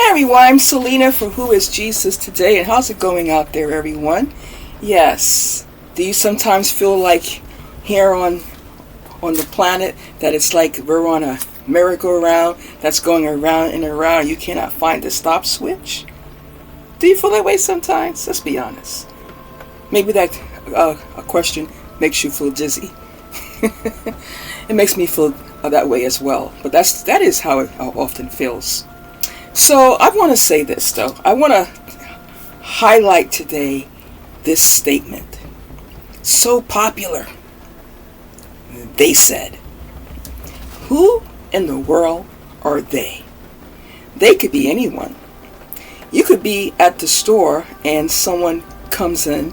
Hey everyone, I'm Selena for Who is Jesus Today, and how's it going out there, everyone? Yes, do you sometimes feel like here on the planet that it's like we're on a merry-go-round that's going around and around, you cannot find the stop switch? Do you feel that way sometimes? Let's be honest. Maybe that a question makes you feel dizzy. It makes me feel that way as well, but that is how it often feels. So I want to say this though. I want to highlight today this statement. So popular. They said. Who in the world are they? They could be anyone. You could be at the store and someone comes in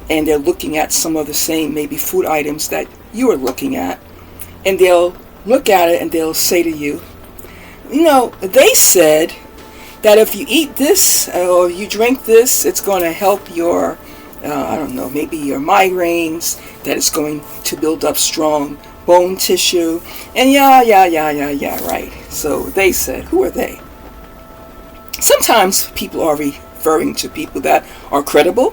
and they're looking at some of the same maybe food items that you are looking at, and they'll look at it and they'll say to you, you know, they said that if you eat this or you drink this, it's going to help your, maybe your migraines, that it's going to build up strong bone tissue, and right. So they said, who are they? Sometimes people are referring to people that are credible,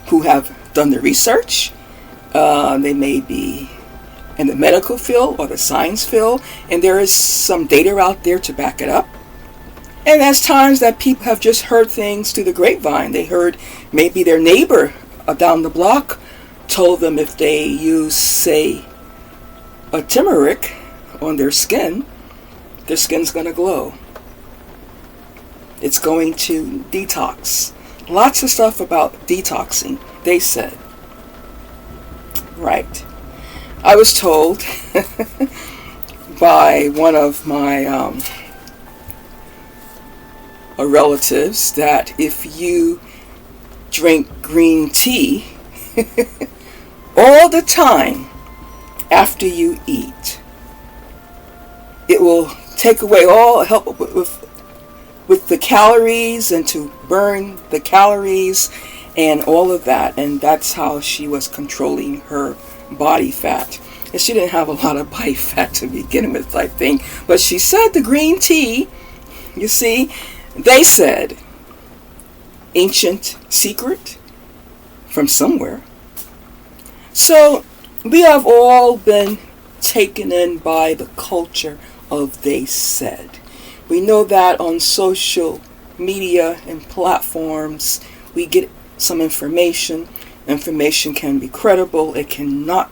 who have done the research. They may be in the medical field or the science field, and there is some data out there to back it up. And there's times that people have just heard things through the grapevine. They heard maybe their neighbor down the block told them if they use, say, a turmeric on their skin's going to glow. It's going to detox. Lots of stuff about detoxing, they said. Right. I was told by one of my relatives that if you drink green tea all the time after you eat, it will take away help with the calories and to burn the calories and all of that. And that's how she was controlling her body fat. And she didn't have a lot of body fat to begin with, I think. But she said the green tea, you see, they said, ancient secret from somewhere. So we have all been taken in by the culture of they said. We know that on social media and platforms, we get some information. Information can be credible, it cannot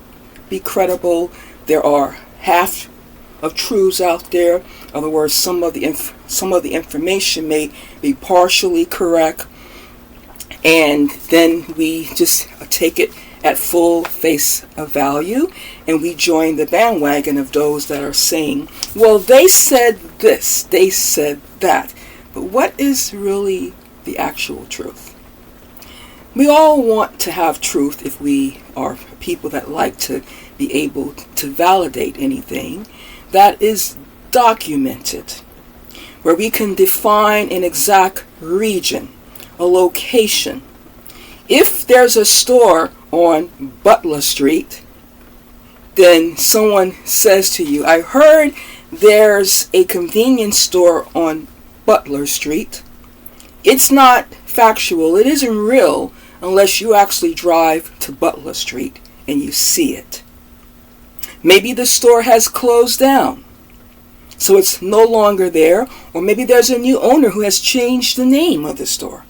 be credible. There are half of truths out there. In other words, some of the information may be partially correct, and then we just take it at full face of value, and we join the bandwagon of those that are saying, well, they said this, they said that. But what is really the actual truth? We all want to have truth if we are people that like to be able to validate anything that is documented, where we can define an exact region, a location. If there's a store on Butler Street, then someone says to you, I heard there's a convenience store on Butler Street. It's not factual, it isn't real, unless you actually drive to Butler Street and you see it. Maybe the store has closed down, so it's no longer there, or maybe there's a new owner who has changed the name of the store.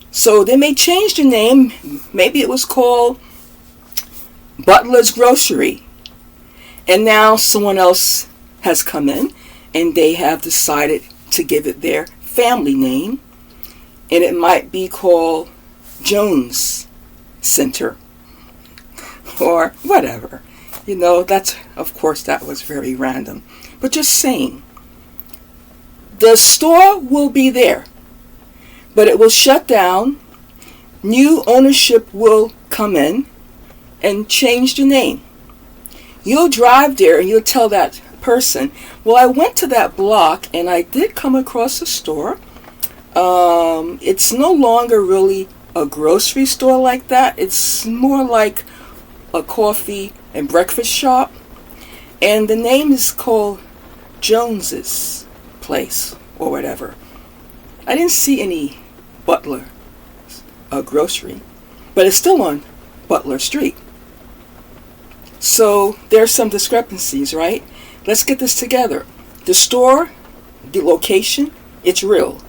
So they may change the name. Maybe it was called Butler's Grocery, and now someone else has come in and they have decided to give it their family name, and it might be called Jones Center or whatever. You know, of course that was very random, but just saying, the store will be there, but it will shut down. New ownership will come in and change the name. You'll drive there and you'll tell that person, well, I went to that block and I did come across a store. It's no longer really a grocery store like that. It's more like a coffee and breakfast shop, and the name is called Jones's Place or whatever. I didn't see any Butler grocery, but it's still on Butler Street. So there's some discrepancies, right? Let's get this together. The store, the location, it's real.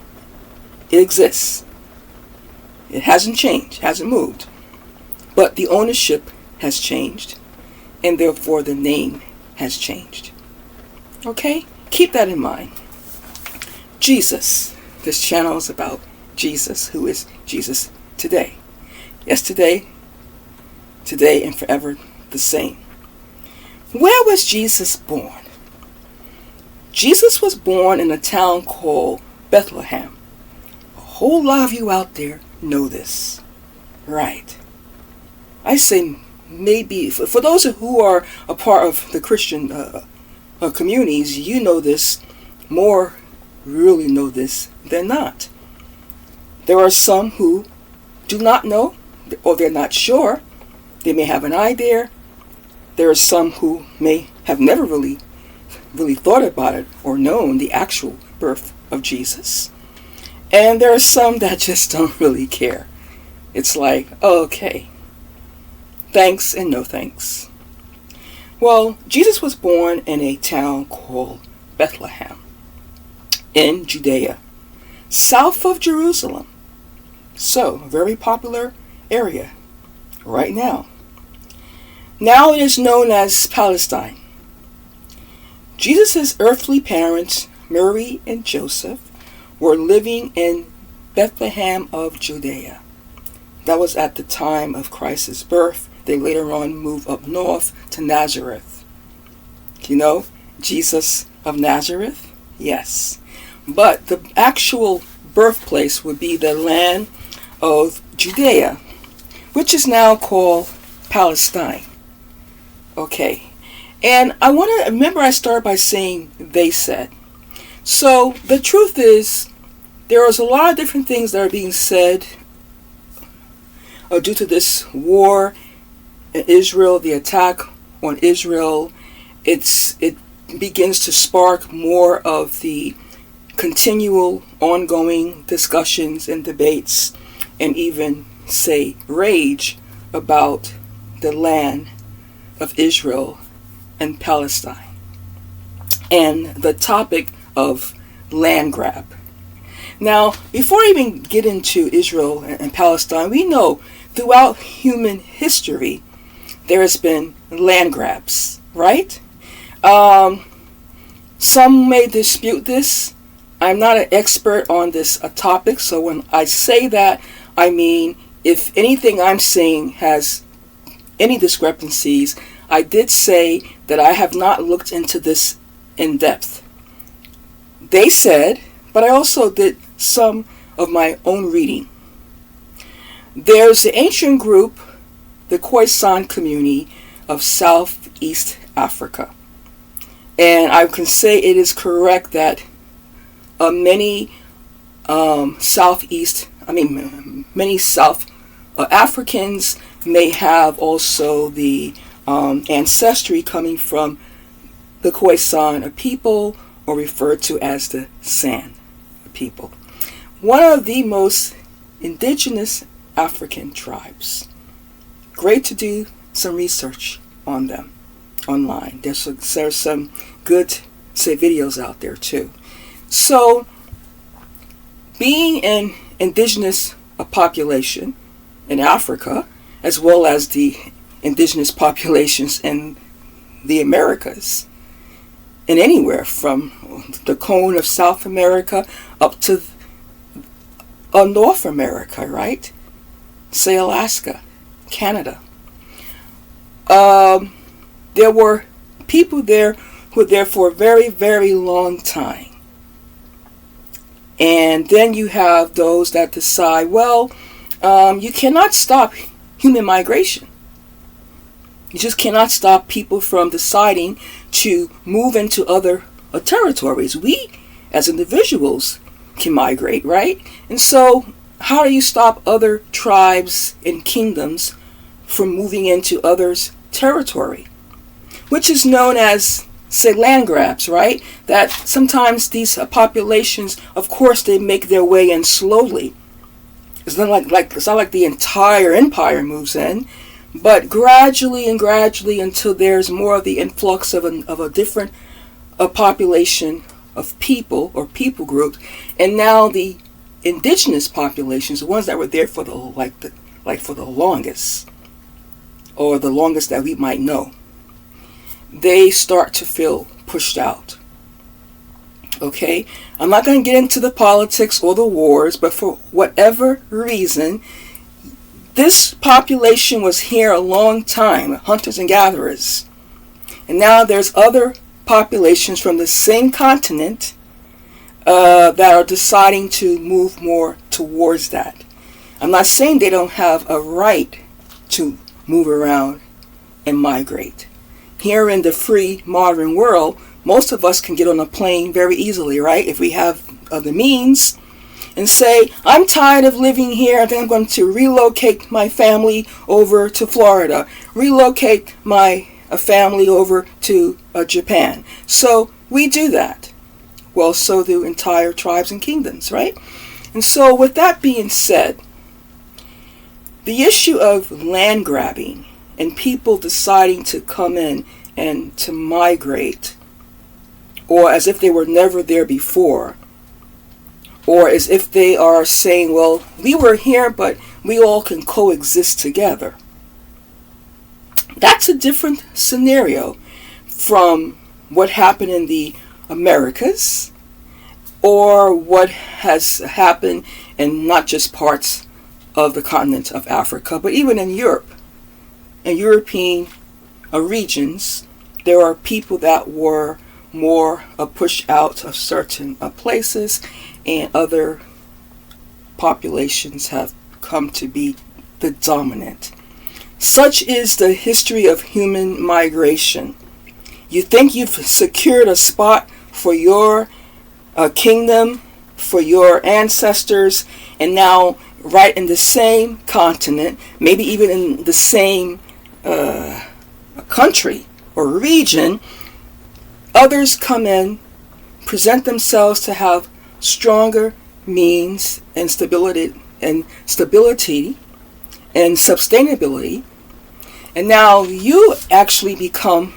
It exists. It hasn't changed, hasn't moved. But the ownership has changed, and therefore the name has changed. Okay? Keep that in mind. Jesus. This channel is about Jesus, who is Jesus today. Yesterday, today, and forever the same. Where was Jesus born? Jesus was born in a town called Bethlehem. A whole lot of you out there know this. Right. I say maybe, for those who are a part of the Christian communities, you know this, more really know this than not. There are some who do not know, or they're not sure. They may have an idea. There are some who may have never really thought about it or known the actual birth of Jesus. And there are some that just don't really care. It's like, oh, okay, thanks and no thanks. Well, Jesus was born in a town called Bethlehem in Judea, south of Jerusalem. So, a very popular area right now. Now it is known as Palestine. Jesus' earthly parents, Mary and Joseph, were living in Bethlehem of Judea. That was at the time of Christ's birth. They later on moved up north to Nazareth. You know, Jesus of Nazareth? Yes. But the actual birthplace would be the land of Judea, which is now called Palestine. Okay. And I want to remember I started by saying they said. So the truth is, there is a lot of different things that are being said due to this war in Israel, the attack on Israel. It begins to spark more of the continual ongoing discussions and debates, and even say rage about the land of Israel and Palestine, and the topic of land grab. Now, before I even get into Israel and Palestine, we know throughout human history there has been land grabs, right? Some may dispute this. I'm not an expert on this topic, so when I say that, I mean if anything I'm saying has any discrepancies, I did say that I have not looked into this in depth. They said, but I also did some of my own reading. There's the ancient group, the Khoisan community of Southeast Africa. And I can say it is correct that many South Africans may have also the ancestry coming from the Khoisan people, or referred to as the San people. One of the most indigenous African tribes. Great to do some research on them online. There's some good, say, videos out there too. So, being an indigenous population in Africa, as well as the indigenous populations in the Americas, and anywhere from the cone of South America up to North America, right? Say Alaska, Canada. There were people there who were there for a very, very long time. And then you have those that decide, well, you cannot stop human migration. You just cannot stop people from deciding to move into other territories. We, as individuals, can migrate, right? And so, how do you stop other tribes and kingdoms from moving into others' territory? Which is known as say land grabs, right? That sometimes these populations, of course, they make their way in slowly. It's not like the entire empire moves in, but gradually and gradually until there's more of the influx of a different population of people or people groups, and now the indigenous populations, the ones that were there for the longest, or the longest that we might know, they start to feel pushed out. Okay, I'm not going to get into the politics or the wars, but for whatever reason, this population was here a long time, hunters and gatherers. And now there's other populations from the same continent that are deciding to move more towards that. I'm not saying they don't have a right to move around and migrate. Here in the free modern world, most of us can get on a plane very easily, right? If we have the means, and say, I'm tired of living here. I think I'm going to relocate my family over to Florida. Relocate my family over to Japan. So we do that. Well, so do entire tribes and kingdoms, right? And so with that being said, the issue of land grabbing and people deciding to come in and to migrate, or as if they were never there before, or as if they are saying, well, we were here, but we all can coexist together. That's a different scenario from what happened in the Americas, or what has happened in not just parts of the continent of Africa, but even in Europe. In European regions, there are people that were more pushed out of certain places, and other populations have come to be the dominant. Such is the history of human migration. You think you've secured a spot for your kingdom, for your ancestors, and now right in the same continent, maybe even in the same country or region, others come in, present themselves to have stronger means and stability and sustainability, and now you actually become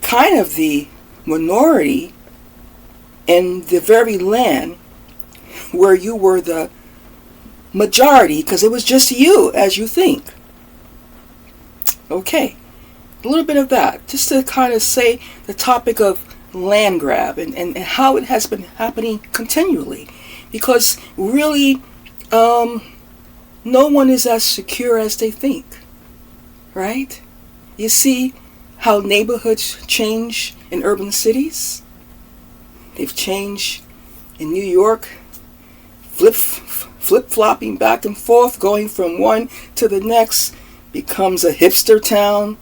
kind of the minority in the very land where you were the majority, because it was just you as you think. Okay, a little bit of that, just to kind of say the topic of land grab and how it has been happening continually, because really no one is as secure as they think, right? You see how neighborhoods change in urban cities. They've changed in New York, flip-flopping back and forth, going from one to the next, becomes a hipster town.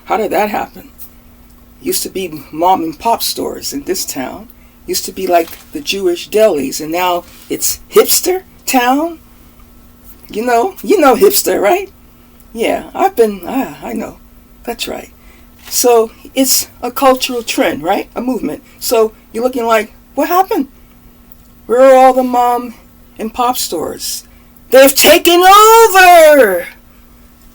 How did that happen? Used to be mom and pop stores in this town. Used to be like the Jewish delis, and now it's hipster town. You know hipster, right? Yeah, I know. That's right. So it's a cultural trend, right? A movement. So you're looking like, what happened? Where are all the mom and pop stores? They've taken over!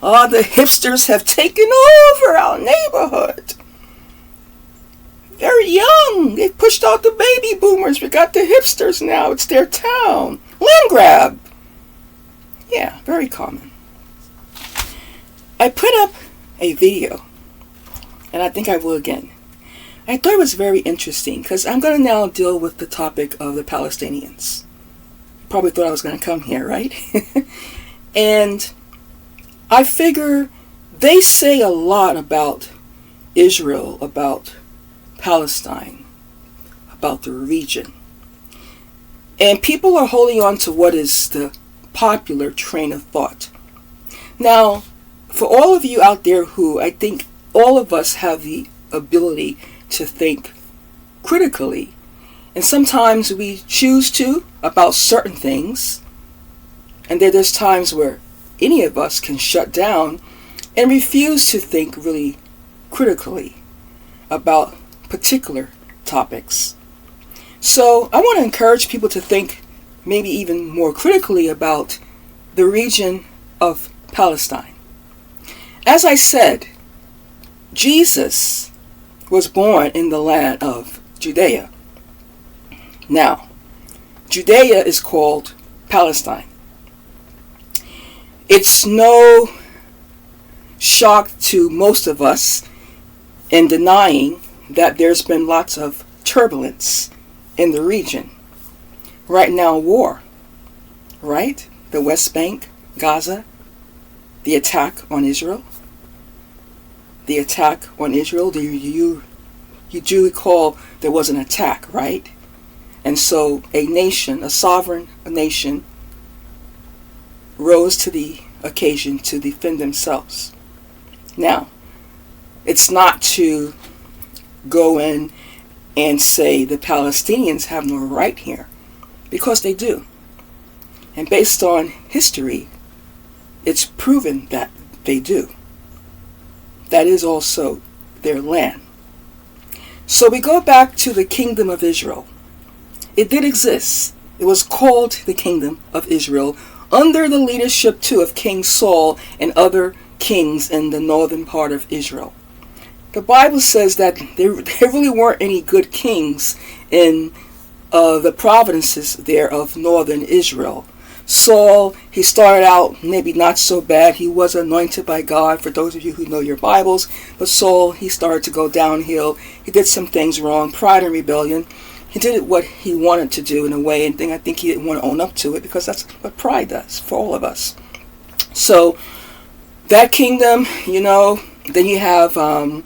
All the hipsters have taken over our neighborhood. They're young. They pushed out the baby boomers. We got the hipsters now. It's their town. Land grab. Yeah, very common. I put up a video, and I think I will again. I thought it was very interesting because I'm going to now deal with the topic of the Palestinians. Probably thought I was going to come here, right? And I figure they say a lot about Israel, about Palestine, about the region. And people are holding on to what is the popular train of thought. Now, for all of you out there who, I think all of us have the ability to think critically, and sometimes we choose to about certain things, and then there's times where any of us can shut down and refuse to think really critically about particular topics. So I want to encourage people to think maybe even more critically about the region of Palestine. As I said, Jesus was born in the land of Judea. Now, Judea is called Palestine. It's no shock to most of us in denying that there's been lots of turbulence in the region. Right now, war, right? The West Bank, Gaza, the attack on Israel. The attack on Israel, you do recall there was an attack, right? And so a nation, a sovereign nation, rose to the occasion to defend themselves. Now, it's not to go in and say the Palestinians have no right here, because they do. And based on history, it's proven that they do. That is also their land. So we go back to the kingdom of Israel. It did exist. It was called the kingdom of Israel under the leadership too of King Saul and other kings in the northern part of Israel. The Bible says that there really weren't any good kings in the provinces there of northern Israel. Saul, he started out maybe not so bad. He was anointed by God, for those of you who know your Bibles. But Saul, he started to go downhill. He did some things wrong, pride and rebellion. He did what he wanted to do in a way, and I think he didn't want to own up to it, because that's what pride does for all of us. So that kingdom, then you have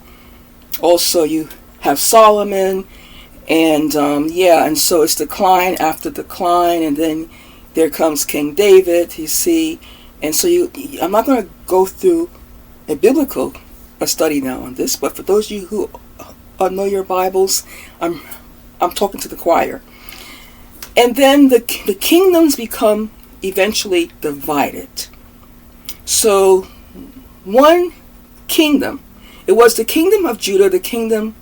also you have Solomon, and and so it's decline after decline, and then there comes King David, you see. And so I'm not going to go through a biblical study now on this, but for those of you who know your Bibles, I'm talking to the choir. And then the kingdoms become eventually divided. So one kingdom, it was the kingdom of Judah, the kingdom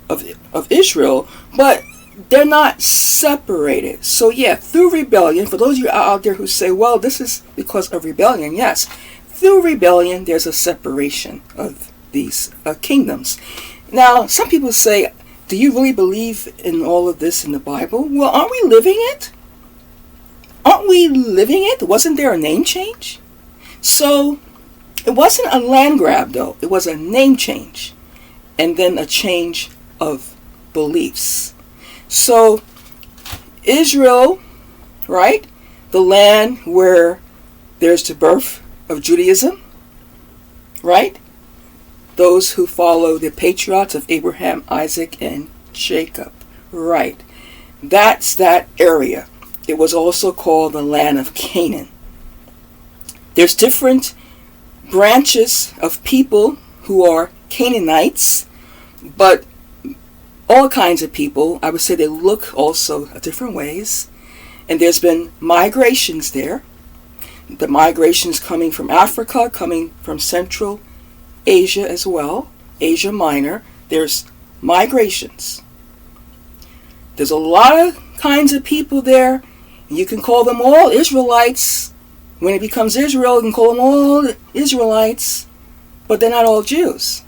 of Israel, but they're not separated. So through rebellion, for those of you out there who say, well, this is because of rebellion, yes, through rebellion there's a separation of these kingdoms. Now, some people say, do you really believe in all of this in the Bible? Well, aren't we living it? Aren't we living it? Wasn't there a name change? So it wasn't a land grab, though. It was a name change, and then a change of beliefs. So Israel, right? The land where there's the birth of Judaism, right? Those who follow the patriarchs of Abraham, Isaac, and Jacob, right? That's that area. It was also called the land of Canaan. There's different branches of people who are Canaanites, but all kinds of people. I would say they look also different ways. And there's been migrations there. The migrations coming from Africa, coming from Central Asia as well, Asia Minor. There's migrations. There's a lot of kinds of people there. You can call them all Israelites. When it becomes Israel, you can call them all Israelites, but they're not all Jews.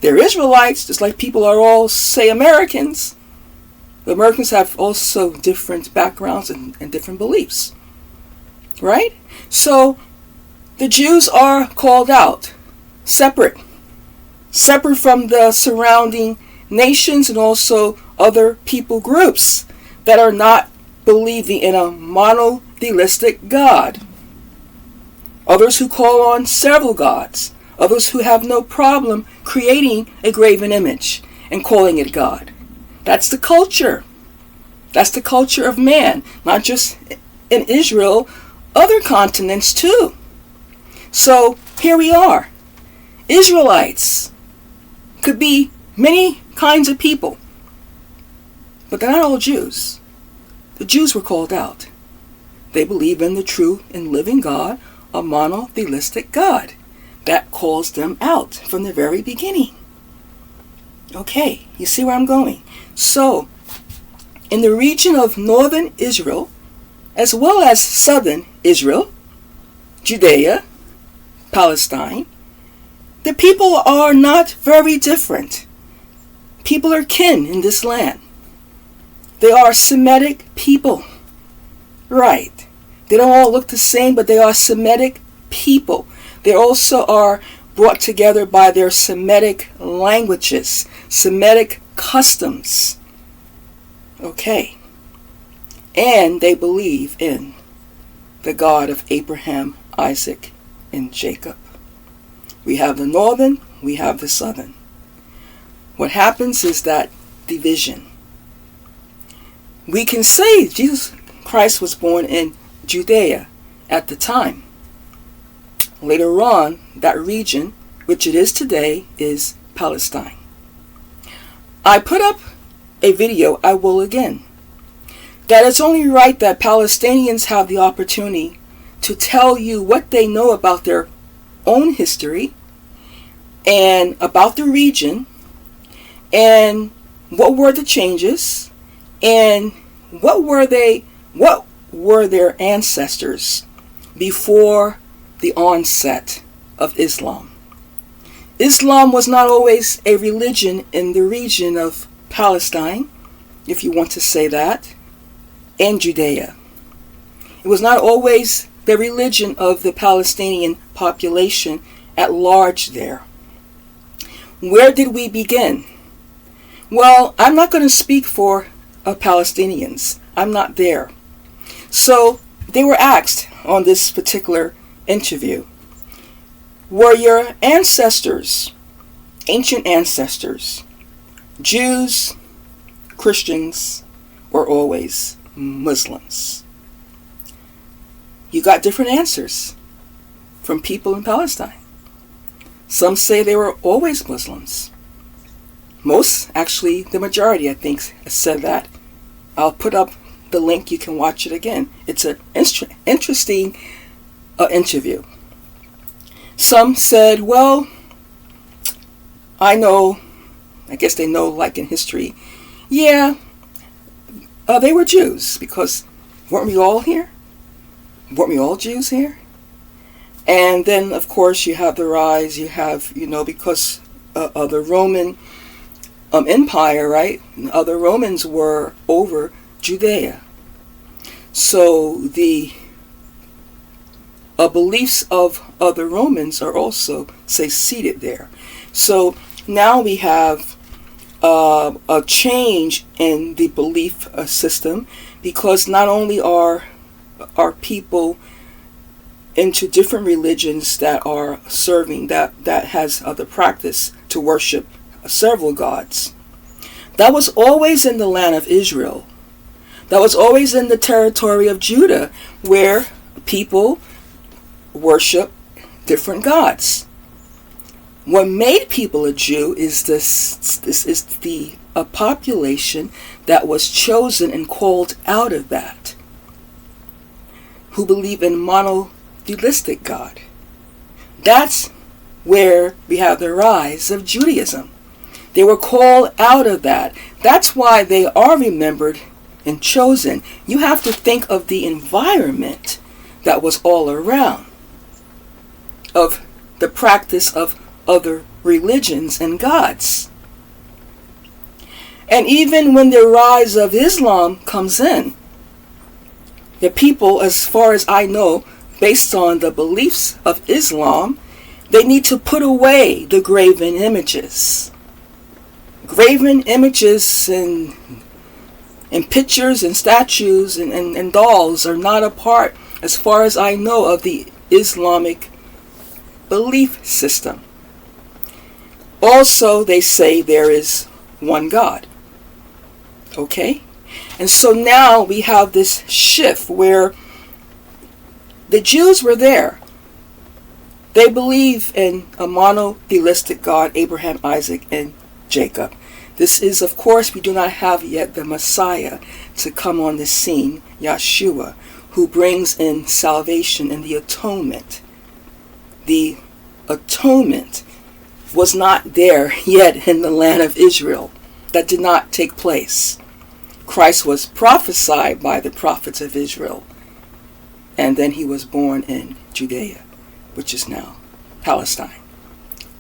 They're Israelites, just like people are all, say, Americans. The Americans have also different backgrounds and different beliefs, right? So the Jews are called out, separate from the surrounding nations and also other people groups that are not believing in a monotheistic God. Others who call on several gods. Others who have no problem creating a graven image and calling it God. That's the culture. That's the culture of man, not just in Israel, other continents too. So here we are. Israelites could be many kinds of people, but they're not all Jews. The Jews were called out. They believe in the true and living God, a monotheistic God. That calls them out from the very beginning. Okay, you see where I'm going? So, in the region of northern Israel, as well as southern Israel, Judea, Palestine, the people are not very different. People are kin in this land. They are Semitic people. Right. They don't all look the same, but they are Semitic people. They also are brought together by their Semitic languages, Semitic customs. Okay. And they believe in the God of Abraham, Isaac, and Jacob. We have the northern, we have the southern. What happens is that division. We can say Jesus Christ was born in Judea at the time. Later on, that region, which it is today, is Palestine. I put up a video, I will again, that it's only right that Palestinians have the opportunity to tell you what they know about their own history and about the region and what were the changes and what were their ancestors before the onset of Islam. Islam was not always a religion in the region of Palestine, if you want to say that, and Judea. It was not always the religion of the Palestinian population at large there. Where did we begin? Well, I'm not going to speak for Palestinians. I'm not there. So they were asked on this particular interview, were your ancestors, ancient ancestors, Jews, Christians, or always Muslims? You got different answers from people in Palestine. Some say they were always Muslims. Most, actually, the majority, I think, said that. I'll put up the link. You can watch it again. It's an interesting interview. Some said, well, I guess they know, like in history, yeah, they were Jews, because weren't we all here? Weren't we all Jews here? And then, of course, you have the rise, because of the Roman Empire, right? The Romans were over Judea. So the beliefs of the Romans are also, seated there. So now we have a change in the belief system, because not only are people into different religions that are serving, that has the practice to worship several gods. That was always in the land of Israel. That was always in the territory of Judah, where people worship different gods. What made people a Jew is a population that was chosen and called out of that, who believe in monotheistic God. That's where we have the rise of Judaism. They were called out of that. That's why they are remembered and chosen. You have to think of the environment that was all around, of the practice of other religions and gods. And even when the rise of Islam comes in, the people, as far as I know, based on the beliefs of Islam, they need to put away the graven images. Graven images and pictures and statues and dolls are not a part, as far as I know, of the Islamic belief system. Also, they say there is one God. Okay? And so now we have this shift where the Jews were there. They believe in a monotheistic God, Abraham, Isaac, and Jacob. This is, of course, we do not have yet the Messiah to come on the scene, Yeshua, who brings in salvation and the atonement. The atonement was not there yet in the land of Israel. That did not take place. Christ was prophesied by the prophets of Israel, and then he was born in Judea, which is now Palestine,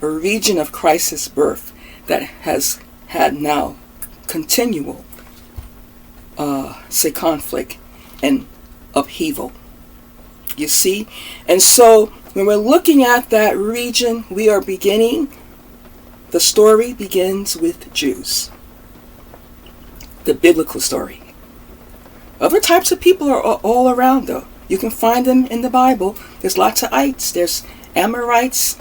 a region of Christ's birth that has had now continual conflict and upheaval. You see? And so when we're looking at that region, the story begins with Jews. The biblical story. Other types of people are all around, though. You can find them in the Bible. There's lots of ites. There's Amorites,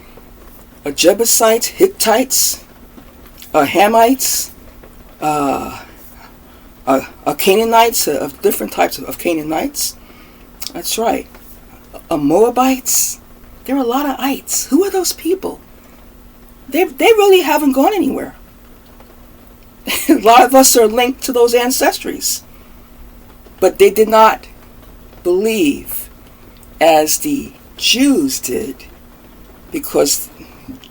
Jebusites, Hittites, Hamites, Canaanites, of different types of Canaanites. That's right. Moabites. There are a lot of ites. Who are those people? They really haven't gone anywhere. A lot of us are linked to those ancestries. But they did not believe as the Jews did, because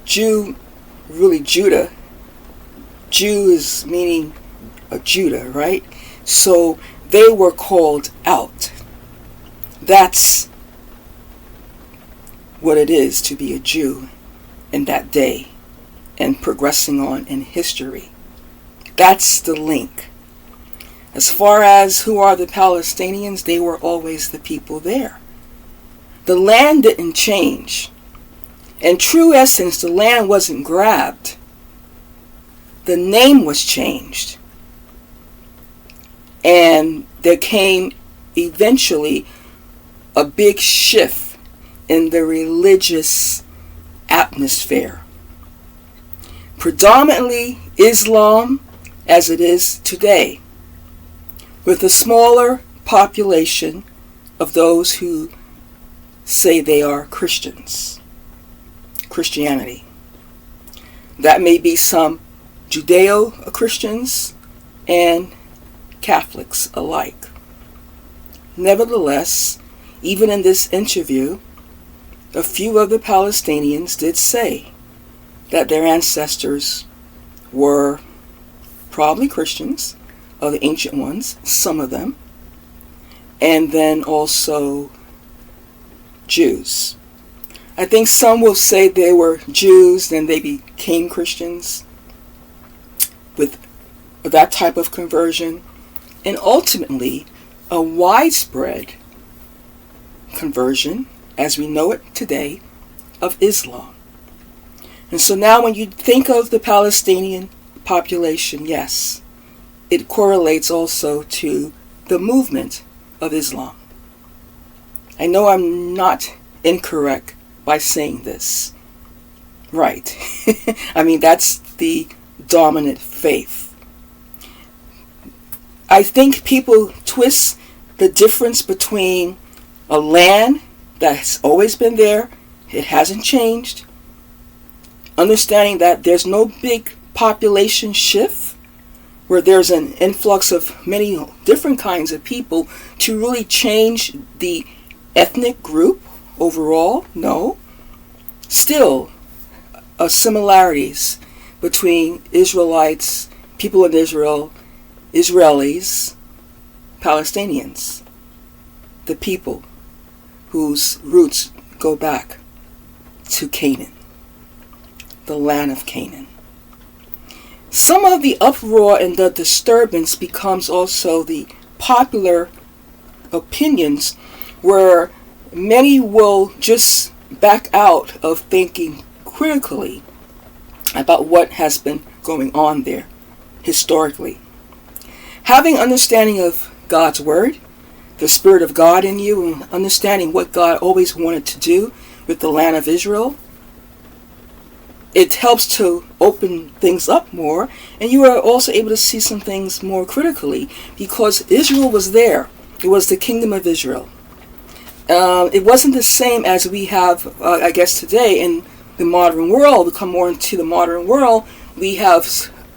Judah, Jew is meaning a Judah, right? So they were called out. That's what it is to be a Jew in that day and progressing on in history. That's the link. As far as who are the Palestinians, they were always the people there. The land didn't change. In true essence, the land wasn't grabbed. The name was changed. And there came eventually a big shift in the religious atmosphere. Predominantly Islam, as it is today, with a smaller population of those who say they are Christianity. That may be some Judeo-Christians and Catholics alike. Nevertheless, even in this interview, a few of the Palestinians did say that their ancestors were probably Christians, of the ancient ones, some of them, and then also Jews. I think some will say they were Jews, then they became Christians with that type of conversion, and ultimately a widespread conversion, as we know it today, of Islam. And so now when you think of the Palestinian population, yes, it correlates also to the movement of Islam. I know I'm not incorrect by saying this. Right. I mean, that's the dominant faith. I think people twist the difference between a land that's always been there, it hasn't changed, understanding that there's no big population shift, where there's an influx of many different kinds of people to really change the ethnic group overall. No. Still, similarities between Israelites, people in Israel, Israelis, Palestinians, the people whose roots go back to Canaan, the land of Canaan. Some of the uproar and the disturbance becomes also the popular opinions, where many will just back out of thinking critically about what has been going on there historically. Having understanding of God's Word, the Spirit of God in you, and understanding what God always wanted to do with the land of Israel, it helps to open things up more, and you are also able to see some things more critically, because Israel was there. It was the kingdom of Israel. It wasn't the same as we have, I guess, today in the modern world. We come more into the modern world. We have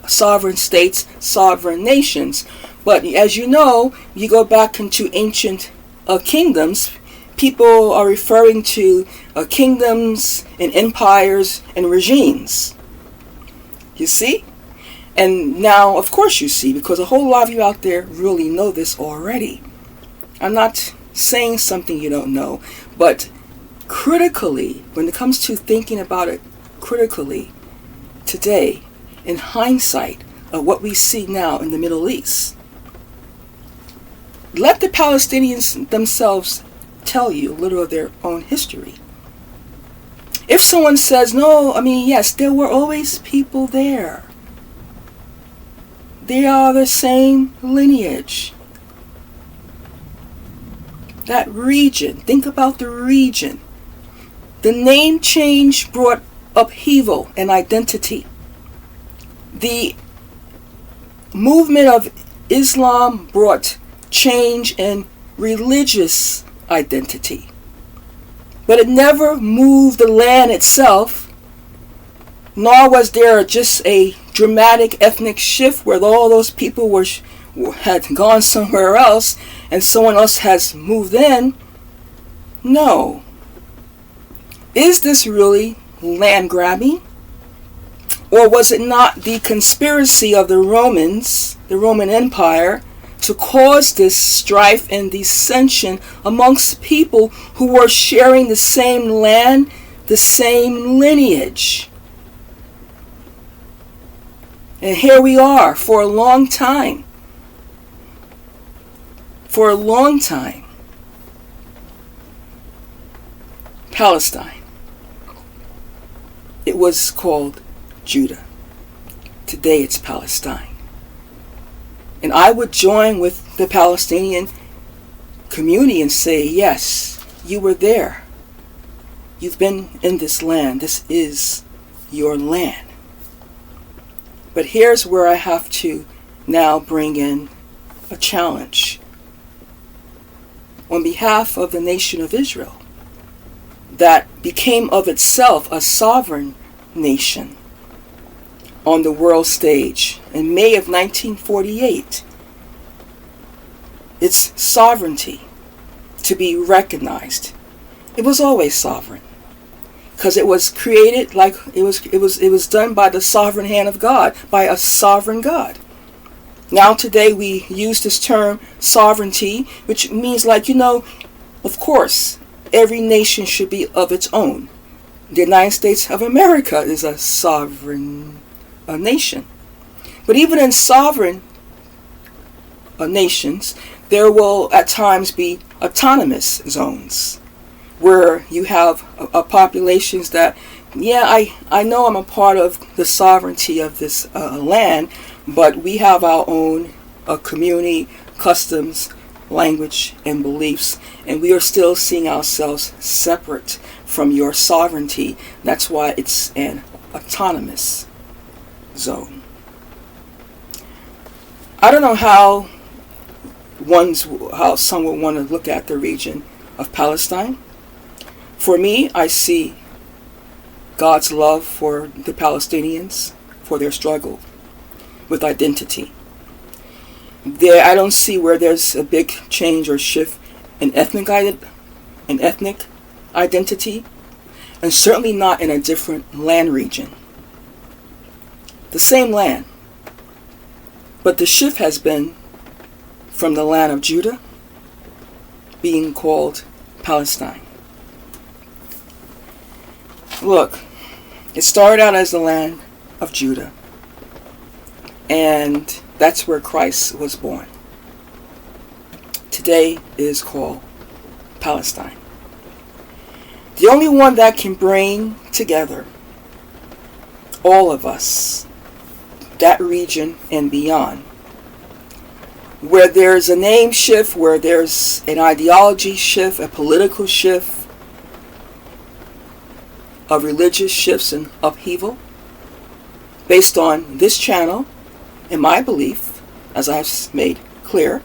sovereign states, sovereign nations. But as you know, you go back into ancient kingdoms, people are referring to kingdoms and empires and regimes. You see? And now, of course you see, because a whole lot of you out there really know this already. I'm not saying something you don't know, but critically, when it comes to thinking about it critically, today, in hindsight of what we see now in the Middle East, let the Palestinians themselves tell you a little of their own history. If someone says, no, yes, there were always people there. They are the same lineage. That region, think about the region. The name change brought upheaval and identity. The movement of Islam brought change in religious identity. But it never moved the land itself, nor was there just a dramatic ethnic shift where all those people had gone somewhere else and someone else has moved in. No. Is this really land grabbing? Or was it not the conspiracy of the Romans, the Roman Empire, to cause this strife and dissension amongst people who were sharing the same land, the same lineage? And here we are for a long time. For a long time. Palestine. It was called Judah. Today it's Palestine. And I would join with the Palestinian community and say, yes, you were there. You've been in this land. This is your land. But here's where I have to now bring in a challenge. On behalf of the nation of Israel, that became of itself a sovereign nation on the world stage in May of 1948. Its sovereignty to be recognized. It was always sovereign, because it was created like it was done by the sovereign hand of God, by a sovereign God. Now today we use this term sovereignty, which means of course, every nation should be of its own. The United States of America is a sovereign nation. But even in sovereign nations, there will at times be autonomous zones where you have populations that, I know I'm a part of the sovereignty of this land, but we have our own community, customs, language, and beliefs, and we are still seeing ourselves separate from your sovereignty. That's why it's an autonomous zone. I don't know how some would want to look at the region of Palestine. For me, I see God's love for the Palestinians, for their struggle with identity. I don't see where there's a big change or shift in ethnic identity, and certainly not in a different land region. The same land, but the shift has been from the land of Judah being called Palestine. Look, it started out as the land of Judah, and that's where Christ was born. Today is called Palestine. The only one that can bring together all of us, that region and beyond, where there's a name shift, where there's an ideology shift, a political shift, of religious shifts and upheaval, based on this channel, in my belief, as I have made clear,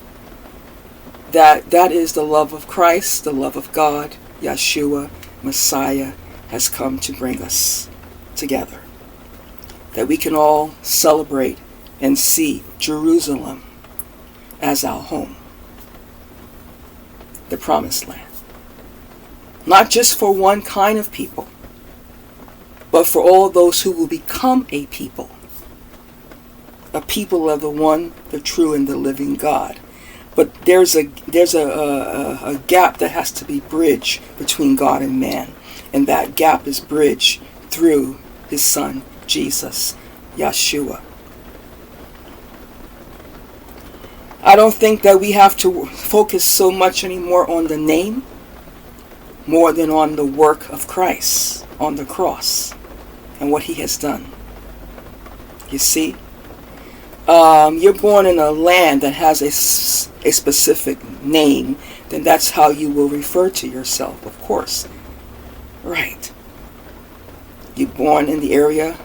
that is the love of Christ, the love of God, Yeshua, Messiah, has come to bring us together. That we can all celebrate and see Jerusalem as our home, the promised land. Not just for one kind of people, but for all those who will become a people a people of the one, the true, and the living God. But there's a gap that has to be bridged between God and man. And that gap is bridged through his son, Jesus, Yeshua. I don't think that we have to focus so much anymore on the name, more than on the work of Christ on the cross and what he has done. You see? You're born in a land that has a specific name, then that's how you will refer to yourself, of course. Right. You're born in the area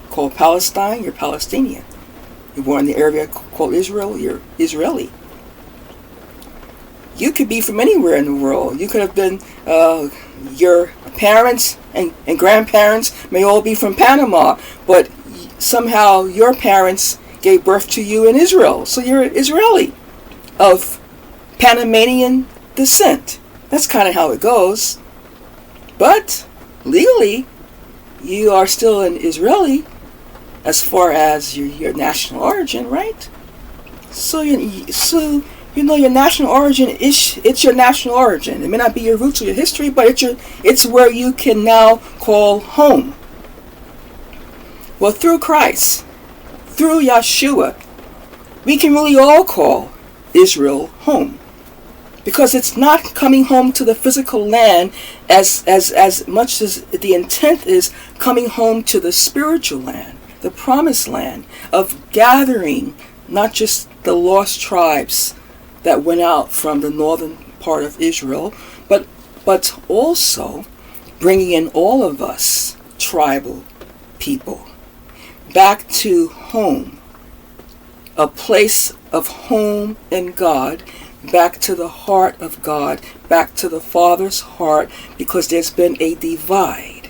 called Palestine, you're Palestinian. You're born in the area called Israel, you're Israeli. You could be from anywhere in the world. You could have been, your parents and grandparents may all be from Panama, but somehow your parents gave birth to you in Israel. So you're Israeli of Panamanian descent. That's kind of how it goes. But legally, you are still an Israeli as far as your national origin, right? So your national origin it's your national origin. It may not be your roots or your history, but it's where you can now call home. Well, through Christ, through Yeshua, we can really all call Israel home. Because it's not coming home to the physical land as much as the intent is coming home to the spiritual land, the promised land of gathering not just the lost tribes that went out from the northern part of Israel, but also bringing in all of us tribal people back to home, a place of home in God, back to the heart of God, back to the Father's heart, because there's been a divide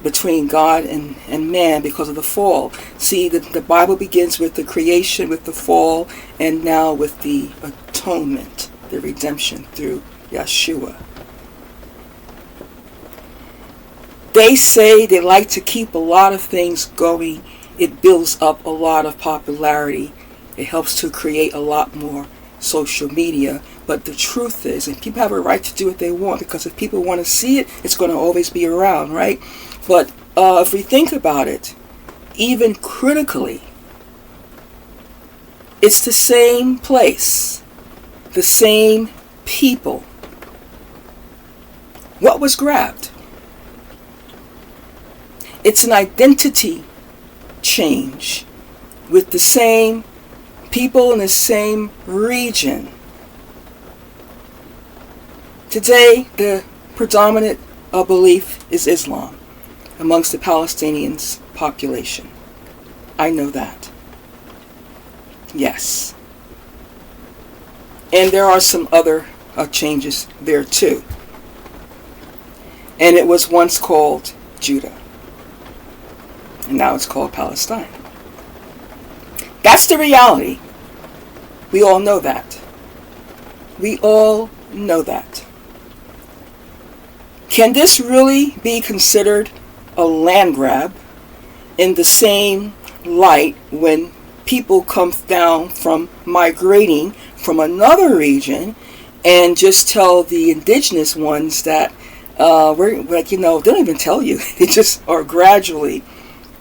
between God and man because of the fall. See, the Bible begins with the creation, with the fall, and now with the atonement, the redemption through Yeshua. They say they like to keep a lot of things going. It builds up a lot of popularity. It helps to create a lot more social media. But the truth is, and people have a right to do what they want, because if people want to see it, it's going to always be around, right? But if we think about it, even critically, it's the same place, the same people. What was grabbed? It's an identity change with the same people in the same region. Today, the predominant belief is Islam amongst the Palestinians' population. I know that. Yes. And there are some other changes there too. And it was once called Judah. And now it's called Palestine. That's the reality. We all know that. We all know that. Can this really be considered a land grab in the same light when people come down from migrating from another region and just tell the indigenous ones that we're like, they don't even tell you. They just are gradually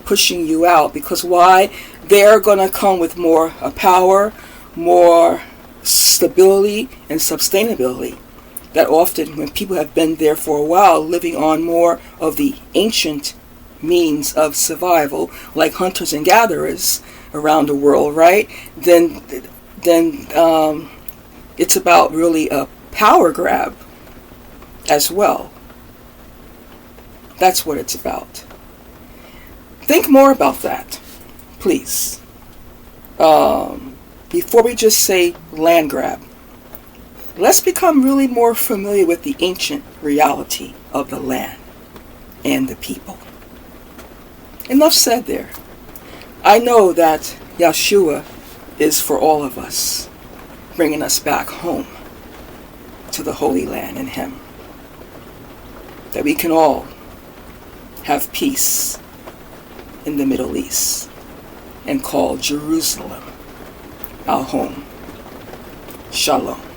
pushing you out. Because why? They're going to come with more power, more stability, and sustainability. That often, when people have been there for a while, living on more of the ancient means of survival, like hunters and gatherers around the world, right? Then it's about really a power grab as well. That's what it's about. Think more about that, please. Before we just say land grab, let's become really more familiar with the ancient reality of the land and the people. Enough said there. I know that Yeshua is for all of us, bringing us back home to the Holy Land in Him. That we can all have peace in the Middle East and call Jerusalem our home. Shalom.